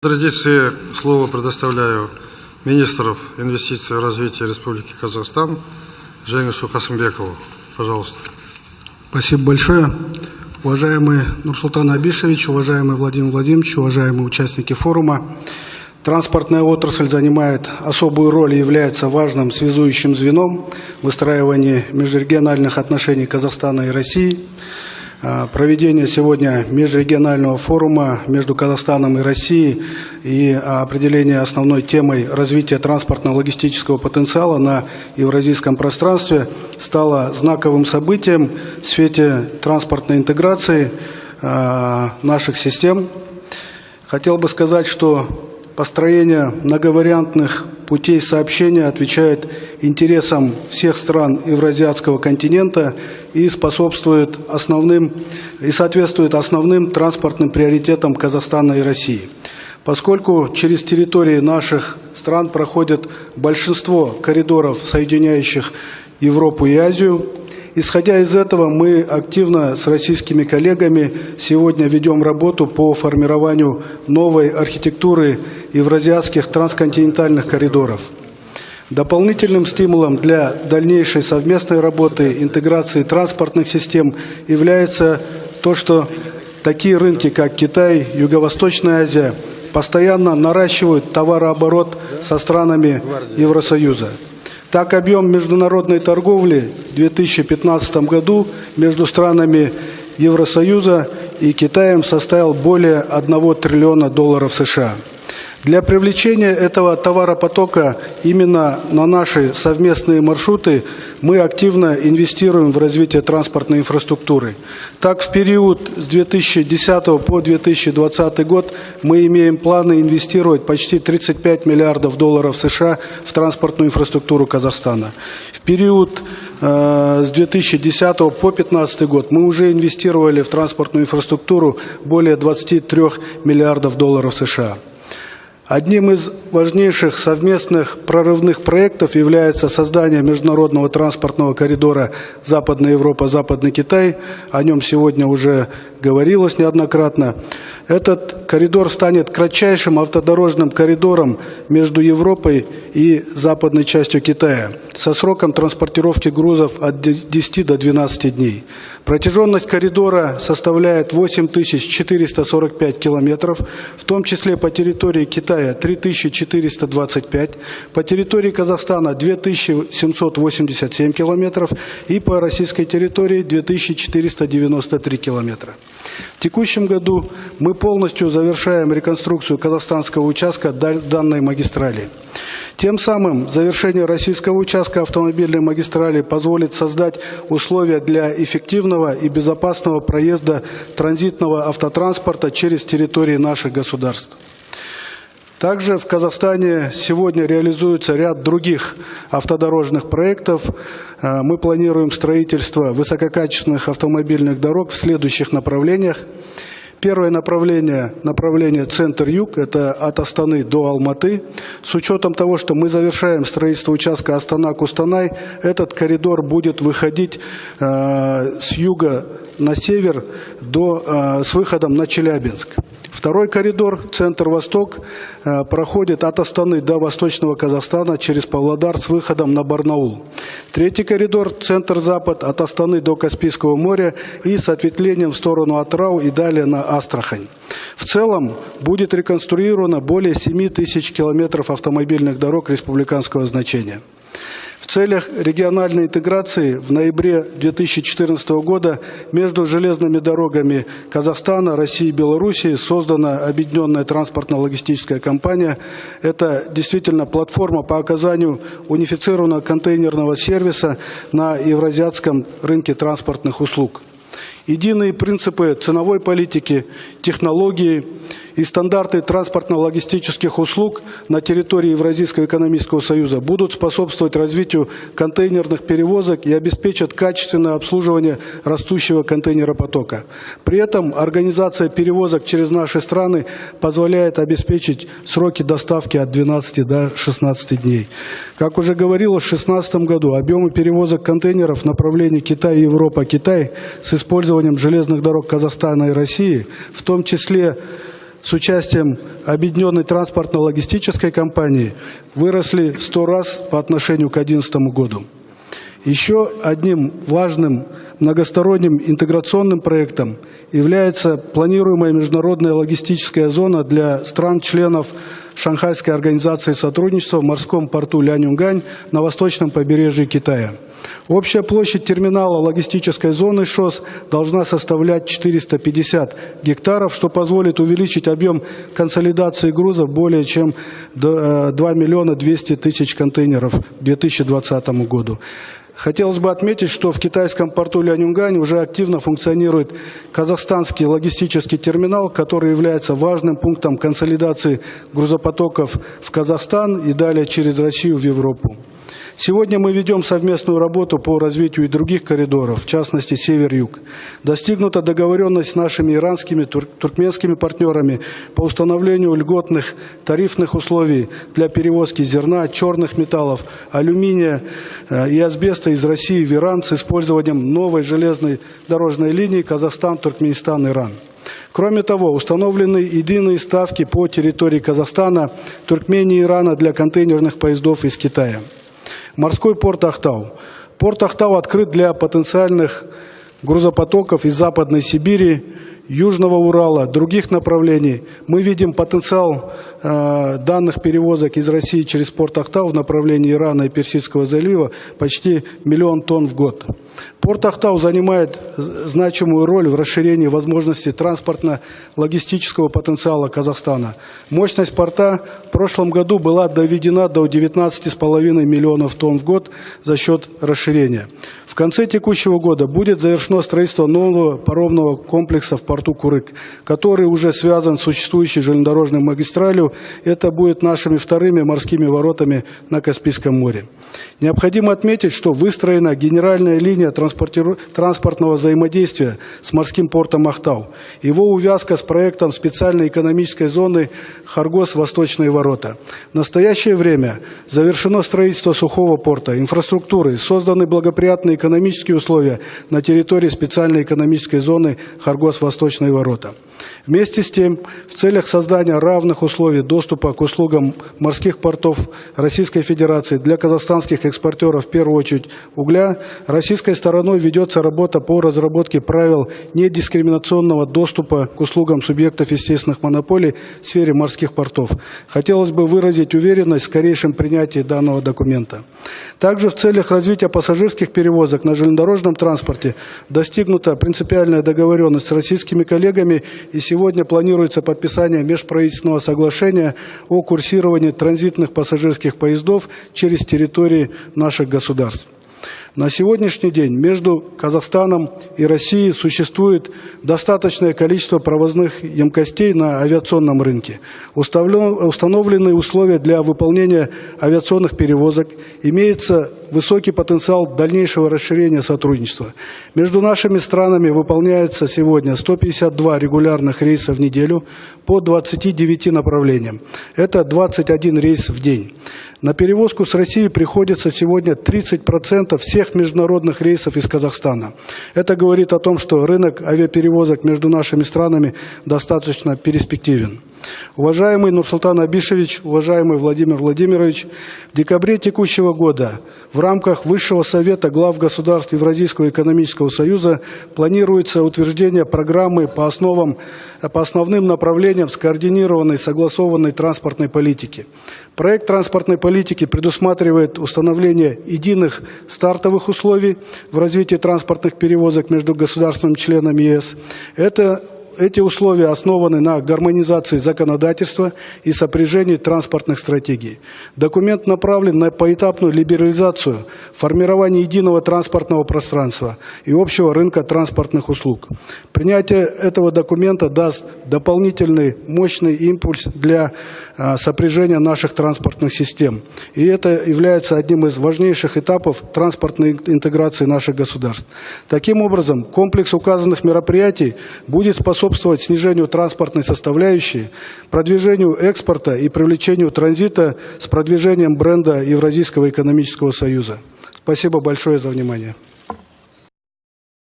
По традиции слово предоставляю министру инвестиций и развития Республики Казахстан Жеңісу Қасымбекову. Пожалуйста. Спасибо большое. Уважаемый Нурсултан Абишевич, уважаемый Владимир Владимирович, уважаемые участники форума. Транспортная отрасль занимает особую роль и является важным связующим звеном в выстраивании межрегиональных отношений Казахстана и России. Проведение сегодня межрегионального форума между Казахстаном и Россией и определение основной темой развития транспортно-логистического потенциала на евразийском пространстве стало знаковым событием в свете транспортной интеграции наших систем. Хотел бы сказать, что построение многовариантных путей сообщения отвечает интересам всех стран Евразиатского континента и соответствует основным транспортным приоритетам Казахстана и России. Поскольку через территории наших стран проходит большинство коридоров, соединяющих Европу и Азию, исходя из этого, мы активно с российскими коллегами сегодня ведем работу по формированию новой архитектуры евразиатских трансконтинентальных коридоров. Дополнительным стимулом для дальнейшей совместной работы, интеграции транспортных систем является то, что такие рынки, как Китай, Юго-Восточная Азия, постоянно наращивают товарооборот со странами Евросоюза. Так, объем международной торговли в 2015 году между странами Евросоюза и Китаем составил более $1 триллиона США. Для привлечения этого товаропотока именно на наши совместные маршруты мы активно инвестируем в развитие транспортной инфраструктуры. Так, в период с 2010 по 2020 год мы имеем планы инвестировать почти $35 миллиардов США в транспортную инфраструктуру Казахстана. В период с 2010 по 2015 год мы уже инвестировали в транспортную инфраструктуру более $23 миллиардов США. Одним из важнейших совместных прорывных проектов является создание международного транспортного коридора Западная Европа, Западный Китай. О нем сегодня уже говорилось неоднократно. Этот коридор станет кратчайшим автодорожным коридором между Европой и западной частью Китая со сроком транспортировки грузов от 10 до 12 дней. Протяженность коридора составляет 8445 километров, в том числе по территории Китая 3425, по территории Казахстана 2787 километров и по российской территории 2493 километра. В текущем году мы полностью завершаем реконструкцию казахстанского участка данной магистрали. Тем самым завершение российского участка автомобильной магистрали позволит создать условия для эффективного и безопасного проезда транзитного автотранспорта через территории наших государств. Также в Казахстане сегодня реализуется ряд других автодорожных проектов. Мы планируем строительство высококачественных автомобильных дорог в следующих направлениях. Первое направление центр-юг, это от Астаны до Алматы. С учетом того, что мы завершаем строительство участка Астана-Кустанай, этот коридор будет выходить с юга на север с выходом на Челябинск. Второй коридор, центр-восток, проходит от Астаны до Восточного Казахстана через Павлодар с выходом на Барнаул. Третий коридор, центр-запад, от Астаны до Каспийского моря и с ответвлением в сторону Атырау и далее на Астрахань. В целом будет реконструировано более 7000 километров автомобильных дорог республиканского значения. В целях региональной интеграции в ноябре 2014 года между железными дорогами Казахстана, России и Белоруссии создана объединенная транспортно-логистическая компания. Это действительно платформа по оказанию унифицированного контейнерного сервиса на евразиатском рынке транспортных услуг. Единые принципы ценовой политики, технологии и стандарты транспортно-логистических услуг на территории Евразийского экономического союза будут способствовать развитию контейнерных перевозок и обеспечат качественное обслуживание растущего контейнеропотока. При этом организация перевозок через наши страны позволяет обеспечить сроки доставки от 12 до 16 дней. Как уже говорилось, в 2016 году объемы перевозок контейнеров в направлении Китай-Европа-Китай с использованием железных дорог Казахстана и России, в том числе с участием Объединенной транспортно-логистической компании выросли в 100 раз по отношению к 2011 году. Еще одним важным многосторонним интеграционным проектом является планируемая международная логистическая зона для стран-членов Шанхайской организации сотрудничества в морском порту Ляньюнгань на восточном побережье Китая. Общая площадь терминала логистической зоны ШОС должна составлять 450 гектаров, что позволит увеличить объем консолидации грузов более чем 2 миллиона 200 тысяч контейнеров к 2020 году. Хотелось бы отметить, что в китайском порту Ляньюнгань уже активно функционирует казахстанский логистический терминал, который является важным пунктом консолидации грузопотоков в Казахстан и далее через Россию в Европу. Сегодня мы ведем совместную работу по развитию и других коридоров, в частности север-юг. Достигнута договоренность с нашими иранскими, туркменскими партнерами по установлению льготных тарифных условий для перевозки зерна, черных металлов, алюминия и асбеста из России в Иран с использованием новой железной дорожной линии Казахстан-Туркменистан-Иран. Кроме того, установлены единые ставки по территории Казахстана, Туркмении и Ирана для контейнерных поездов из Китая. Морской порт Ахтау. Порт Ахтау открыт для потенциальных грузопотоков из Западной Сибири, Южного Урала, других направлений. Мы видим потенциал данных перевозок из России через порт Ахтау в направлении Ирана и Персидского залива почти 1 миллион тонн в год. Порт Ахтау занимает значимую роль в расширении возможностей транспортно-логистического потенциала Казахстана. Мощность порта в прошлом году была доведена до 19,5 миллионов тонн в год за счет расширения. В конце текущего года будет завершено строительство нового паромного комплекса в порту Курык, который уже связан с существующей железнодорожной магистралью. Это будет нашими вторыми морскими воротами на Каспийском море. Необходимо отметить, что выстроена генеральная линия транспортного взаимодействия с морским портом Ахтау. Его увязка с проектом специальной экономической зоны Харгос-Восточные ворота. В настоящее время завершено строительство сухого порта, инфраструктуры, созданы благоприятные экономические условия на территории специальной экономической зоны Харгос-Восточные ворота. Вместе с тем, в целях создания равных условий доступа к услугам морских портов Российской Федерации для казахстанских экспортеров, в первую очередь угля, российской стороной ведется работа по разработке правил недискриминационного доступа к услугам субъектов естественных монополий в сфере морских портов. Хотелось бы выразить уверенность в скорейшем принятии данного документа. Также в целях развития пассажирских перевозок на железнодорожном транспорте достигнута принципиальная договоренность с российскими коллегами, и сегодня планируется подписание межправительственного соглашения о курсировании транзитных пассажирских поездов через территории наших государств. На сегодняшний день между Казахстаном и Россией существует достаточное количество провозных емкостей на авиационном рынке. Установлены условия для выполнения авиационных перевозок. Имеется высокий потенциал дальнейшего расширения сотрудничества. Между нашими странами выполняется сегодня 152 регулярных рейса в неделю по 29 направлениям. Это 21 рейс в день. На перевозку с Россией приходится сегодня 30% всех международных рейсов из Казахстана. Это говорит о том, что рынок авиаперевозок между нашими странами достаточно перспективен. Уважаемый Нурсултан Абишевич, уважаемый Владимир Владимирович, в декабре текущего года в рамках Высшего совета глав государств Евразийского экономического союза планируется утверждение программы по основным направлениям скоординированной согласованной транспортной политики. Проект транспортной политики предусматривает установление единых стартовых условий в развитии транспортных перевозок между государствами-членами ЕС. Эти условия основаны на гармонизации законодательства и сопряжении транспортных стратегий. Документ направлен на поэтапную либерализацию, формирование единого транспортного пространства и общего рынка транспортных услуг. Принятие этого документа даст дополнительный мощный импульс для сопряжения наших транспортных систем. И это является одним из важнейших этапов транспортной интеграции наших государств. Таким образом, комплекс указанных мероприятий будет способствовать снижению транспортной составляющей, продвижению экспорта и привлечению транзита с продвижением бренда Евразийского экономического союза. Спасибо большое за внимание.